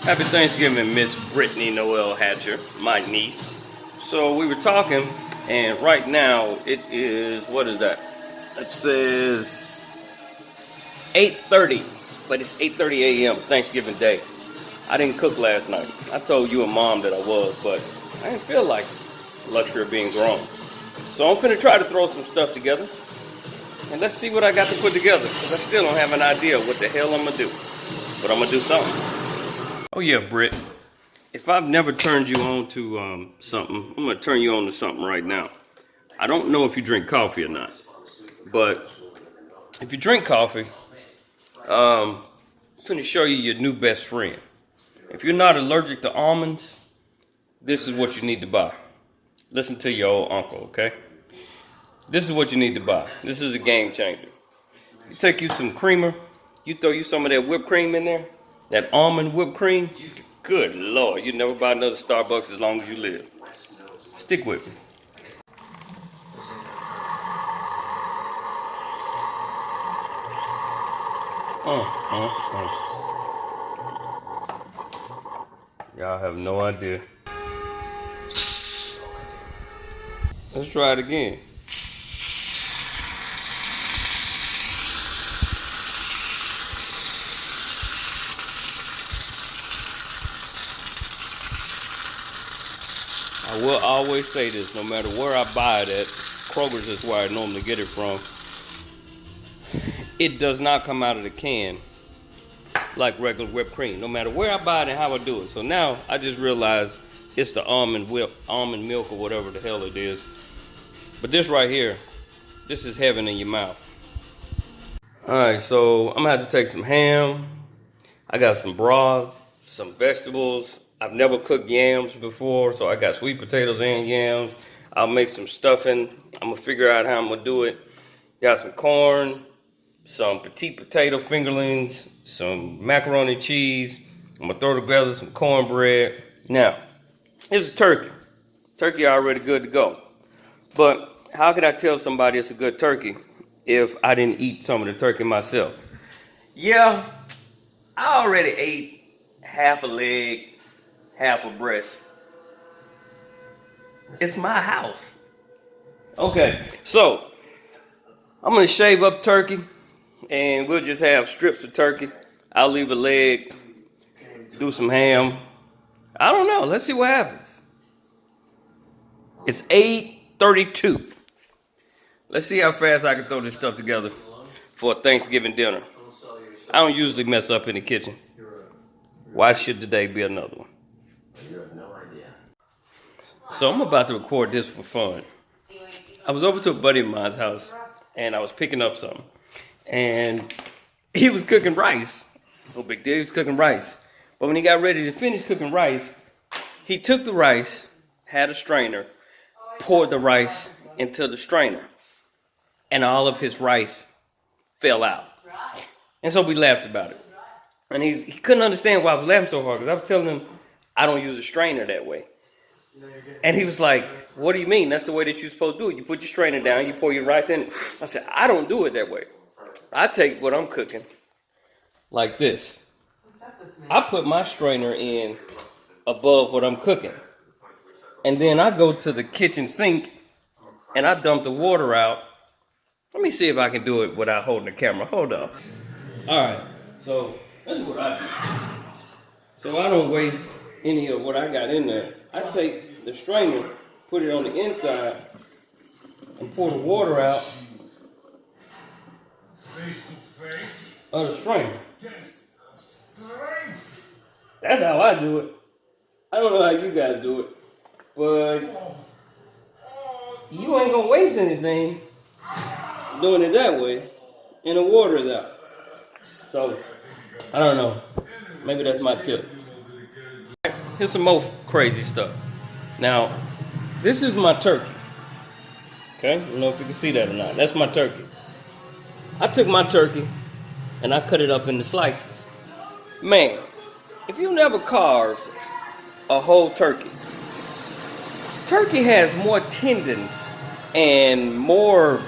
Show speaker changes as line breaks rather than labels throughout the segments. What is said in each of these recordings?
Happy Thanksgiving, Miss Brittany Noel Hatcher, my niece. So we were talking, and right now it is, what is that? It says 8:30, but it's 8:30 a.m. Thanksgiving Day. I didn't cook last night. I told you and Mom that I was, but I didn't feel like it. Luxury of being grown. So I'm finna try to throw some stuff together, and let's see what I got to put together, because I still don't have an idea what the hell I'm gonna do. But I'm gonna do something. Oh yeah, Britt. If I've never turned you on to something, I'm gonna turn you on to something right now. I don't know if you drink coffee or not, but if you drink coffee, I'm gonna show you your new best friend. If you're not allergic to almonds, this is what you need to buy. Listen to your old uncle, okay? This is what you need to buy. This is a game changer. You take you some creamer, you throw you some of that whipped cream in there, that almond whipped cream. Good Lord, you never buy another Starbucks as long as you live. Stick with me. Y'all have no idea. Let's try it again. I will always say this, no matter where I buy it at, Kroger's is where I normally get it from, it does not come out of the can like regular whipped cream, no matter where I buy it and how I do it. So now I just realized it's the almond milk or whatever the hell it is. But this right here, this is heaven in your mouth. Alright, so I'm gonna have to take some ham. I got some broth, some vegetables. I've never cooked yams before, so I got sweet potatoes and yams. I'll make some stuffing. I'm gonna figure out how I'm gonna do it. Got some corn, some petite potato fingerlings, some macaroni and cheese. I'm gonna throw together some cornbread. Now, here's a turkey. Turkey already good to go. But how could I tell somebody it's a good turkey if I didn't eat some of the turkey myself? Yeah, I already ate half a leg, half a breast. It's my house. Okay, so I'm gonna shave up turkey and we'll just have strips of turkey. I'll leave a leg, do some ham. I don't know, let's see what happens. It's 8:32. Let's see how fast I can throw this stuff together for a Thanksgiving dinner. I don't usually mess up in the kitchen. Why should today be another one? You have no idea. So I'm about to record this for fun. I was over to a buddy of mine's house and I was picking up something. And he was cooking rice. No big deal, he was cooking rice. But when he got ready to finish cooking rice, he took the rice, had a strainer, poured the rice into the strainer. And all of his rice fell out. And so we laughed about it. And he couldn't understand why I was laughing so hard, because I was telling him I don't use a strainer that way. And he was like, what do you mean? That's the way that you're supposed to do it. You put your strainer down, you pour your rice in. I said, I don't do it that way. I take what I'm cooking like this. I put my strainer in above what I'm cooking. And then I go to the kitchen sink and I dump the water out. Let me see if I can do it without holding the camera. Hold up. All right, so that's what I do. So I don't waste any of what I got in there. I take the strainer, put it on the inside, and pour the water out of the strainer. That's how I do it. I don't know how you guys do it, but you ain't gonna waste anything doing it that way, and the water is out. So, I don't know. Maybe that's my tip. Here's some more crazy stuff. Now, this is my turkey. Okay? I don't know if you can see that or not. That's my turkey. I took my turkey and I cut it up into slices. Man, if you never carved a whole turkey, turkey has more tendons and more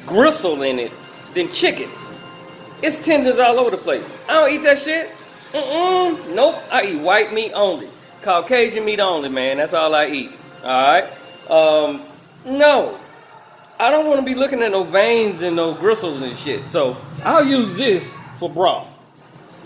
gristle in it than chicken. It's tendons all over the place. I don't eat that shit. Nope, I eat white meat only. Caucasian meat only, man. That's all I eat. Alright? No. I don't want to be looking at no veins and no gristles and shit. So I'll use this for broth.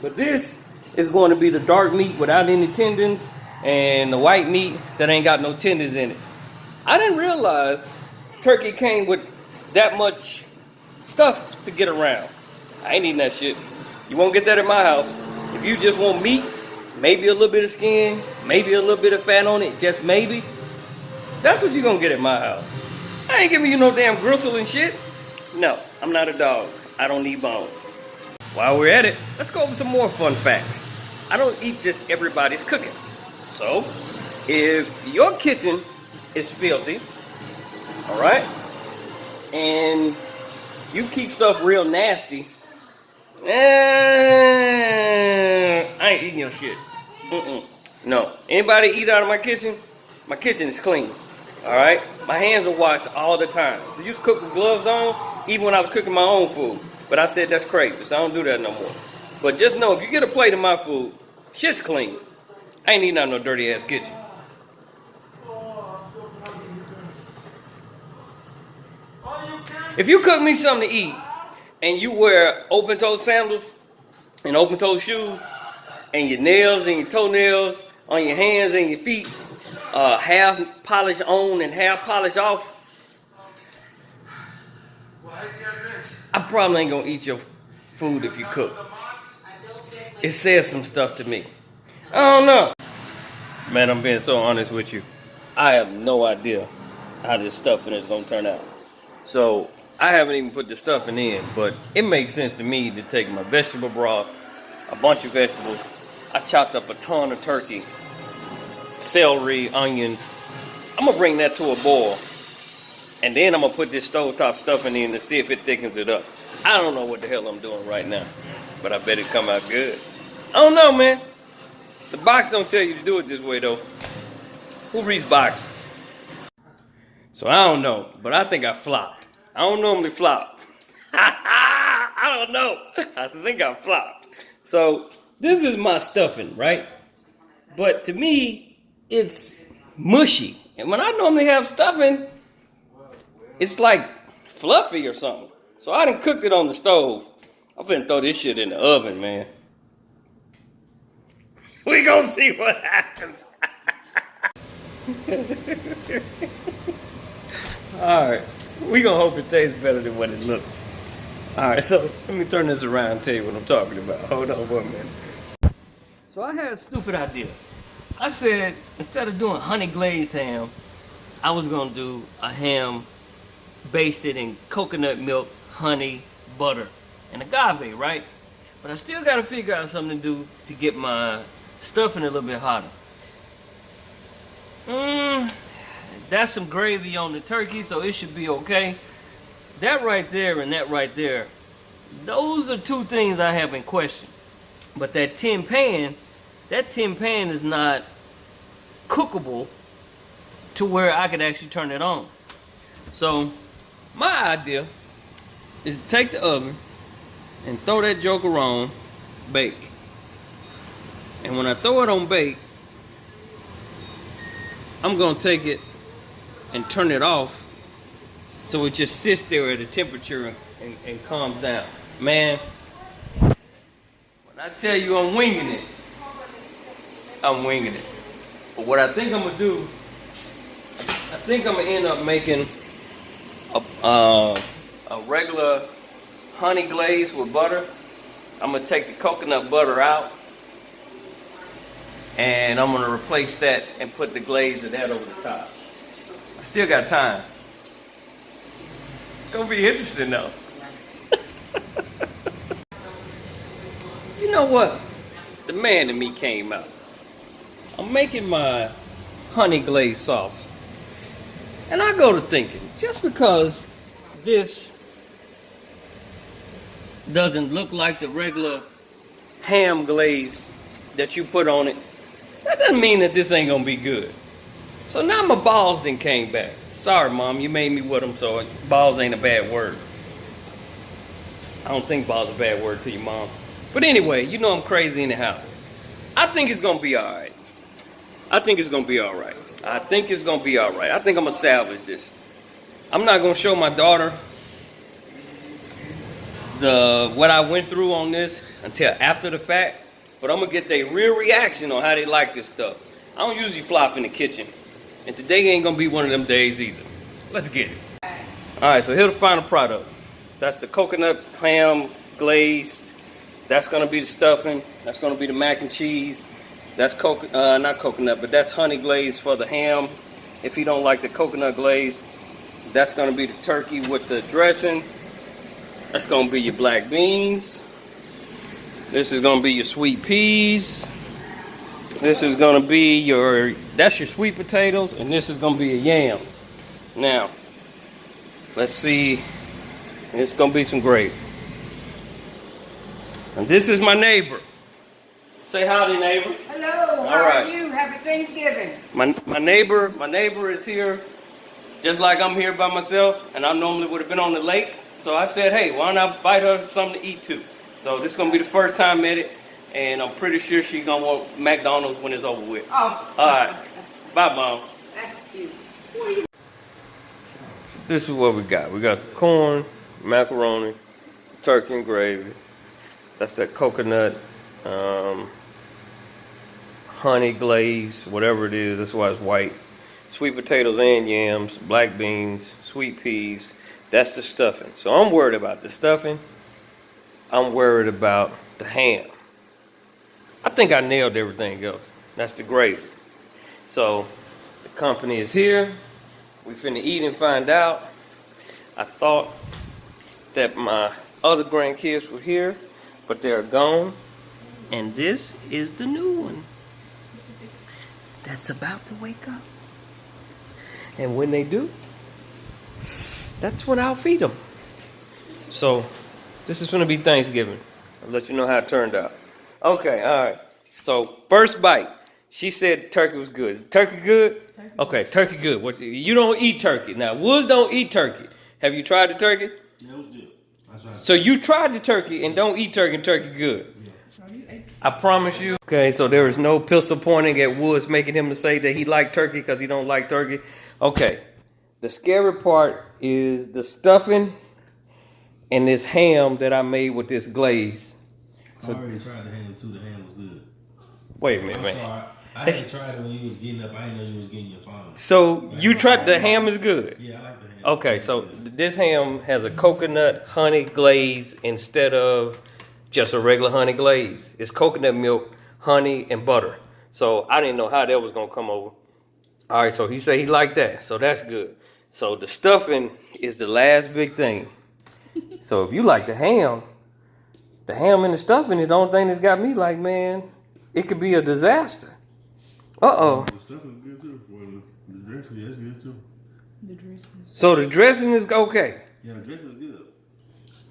But this is going to be the dark meat without any tendons and the white meat that ain't got no tendons in it. I didn't realize turkey came with that much stuff to get around. I ain't eating that shit. You won't get that at my house. If you just want meat, maybe a little bit of skin, maybe a little bit of fat on it, just maybe, that's what you're gonna get at my house. I ain't giving you no damn gristle and shit. No, I'm not a dog. I don't need bones. While we're at it, let's go over some more fun facts. I don't eat just everybody's cooking. So, if your kitchen is filthy, all right, and you keep stuff real nasty, I ain't eating your shit. No. Anybody eat out of my kitchen? My kitchen is clean. Alright? My hands are washed all the time. I used to cook with gloves on, even when I was cooking my own food. But I said that's crazy, so I don't do that no more. But just know, if you get a plate of my food, shit's clean. I ain't eating out of no dirty ass kitchen. If you cook me something to eat, and you wear open-toe sandals and open-toe shoes, and your nails and your toenails on your hands and your feet, half polish on and half polish off, I probably ain't gonna eat your food if you cook. It says some stuff to me. I don't know. Man, I'm being so honest with you. I have no idea how this stuffing is gonna turn out. So, I haven't even put the stuffing in, but it makes sense to me to take my vegetable broth, a bunch of vegetables. I chopped up a ton of turkey, celery, onions. I'm gonna bring that to a boil, and then I'm gonna put this stovetop stuffing in to see if it thickens it up. I don't know what the hell I'm doing right now, but I bet it come out good. I don't know, man. The box don't tell you to do it this way, though. Who reads boxes? So I don't know, but I think I flopped. I don't normally flop. I don't know. I think I flopped. So this is my stuffing, right? But to me, it's mushy. And when I normally have stuffing, it's like fluffy or something. So I done cooked it on the stove. I'm finna throw this shit in the oven, man. We gonna see what happens. All right. We gonna hope it tastes better than what it looks. All right, so let me turn this around and tell you what I'm talking about. Hold on 1 minute. So I had a stupid idea. I said, instead of doing honey glazed ham, I was gonna do a ham basted in coconut milk, honey, butter, and agave, right? But I still gotta figure out something to do to get my stuffing a little bit hotter. That's some gravy on the turkey, so it should be okay. That right there and that right there, those are two things I have in question. But that tin pan is not cookable to where I could actually turn it on. So my idea is to take the oven and throw that joker on bake. And when I throw it on bake, I'm gonna take it and turn it off so it just sits there at a temperature and calms down. Man, when I tell you I'm winging it, I'm winging it. But what I think I'm gonna do, I think I'm gonna end up making a regular honey glaze with butter. I'm gonna take the coconut butter out, and I'm gonna replace that and put the glaze of that over the top. I still got time. It's gonna be interesting though. You know what? The man in me came out. I'm making my honey glazed sauce. And I go to thinking, just because this doesn't look like the regular ham glaze that you put on it, that doesn't mean that this ain't gonna be good. So now my balls then came back. Sorry, Mom, you made me with them, so balls ain't a bad word. I don't think balls a bad word to you, Mom. But anyway, you know I'm crazy anyhow. I think it's gonna be all right. I think it's gonna be all right. I think it's gonna be all right. I think I'm gonna salvage this. I'm not gonna show my daughter what I went through on this until after the fact, but I'm gonna get their real reaction on how they like this stuff. I don't usually flop in the kitchen, and today ain't gonna be one of them days either. Let's get it. All right, so here's the final product. That's the coconut ham glazed. That's gonna be the stuffing. That's gonna be the mac and cheese. That's not coconut, but that's honey glaze for the ham. If you don't like the coconut glaze, that's gonna be the turkey with the dressing. That's gonna be your black beans. This is gonna be your sweet peas. This is gonna be that's your sweet potatoes, and this is gonna be your yams. Now, let's see. It's gonna be some gravy. And this is my neighbor. Say howdy, neighbor.
Hello, how are you? Happy Thanksgiving.
My neighbor is here, just like I'm here by myself, and I normally would have been on the lake. So I said, hey, why not invite her something to eat too? So this is gonna be the first time at it, and I'm pretty sure she's gonna want McDonald's when it's over with.
Oh.
All right. Bye, Mom.
That's cute.
This is what we got. We got corn, macaroni, turkey and gravy. That's that coconut, honey glaze, whatever it is. That's why it's white. Sweet potatoes and yams, black beans, sweet peas. That's the stuffing. So I'm worried about the stuffing. I'm worried about the ham. I think I nailed everything else. That's the gravy. So the company is here. We finna eat and find out. I thought that my other grandkids were here, but they're gone. And this is the new one that's about to wake up. And when they do, that's when I'll feed them. So this is gonna be Thanksgiving. I'll let you know how it turned out. Okay, all right. So first bite. She said turkey was good. Is turkey good? Okay, turkey good. You don't eat turkey. Now, Woods don't eat turkey. Have you tried the turkey?
Yeah, it was good. I tried.
So you tried the turkey and don't eat turkey, and turkey good. Yeah. I promise you. Okay, so there is no pistol pointing at Woods making him to say that he liked turkey because he don't like turkey. Okay, the scary part is the stuffing and this ham that I made with this glaze.
I already tried the ham too. The ham was good.
Wait a minute,
I'm
man.
sorry. I ain't tried it when you was getting up. I didn't know you was getting your phone.
So you tried the ham is good.
Yeah, I like the ham.
Okay, so this ham has a coconut honey glaze instead of just a regular honey glaze. It's coconut milk, honey, and butter. So I didn't know how that was gonna come over. All right, so he said he liked that, so that's good. So the stuffing is the last big thing. So if you like the ham and the stuffing is the only thing that's got me like, man, it could be a disaster. Uh-oh.
The stuffing is good too. The dressing, yeah, it's good too.
So the dressing is okay.
Yeah, the dressing is good.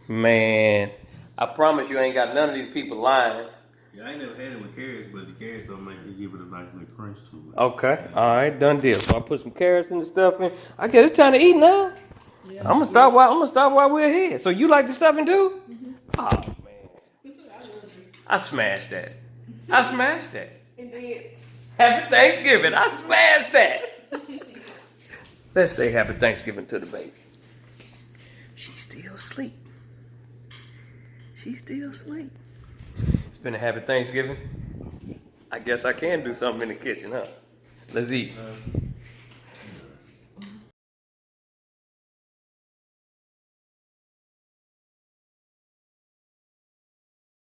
Man, I promise you ain't got none of these people lying.
Yeah, I ain't never had it with carrots, but the carrots don't give it a nice little crunch to it.
Okay, all right, done deal. So I put some carrots in the stuffing. I guess it's time to eat now. Yeah. I'm gonna stop while we're ahead. So you like the stuffing too? Mm-hmm. Oh man, I smashed that.
Indeed.
Happy Thanksgiving. I smashed that. Let's say happy Thanksgiving to the baby. She's still asleep. It's been a happy Thanksgiving. I guess I can do something in the kitchen, huh? Let's eat.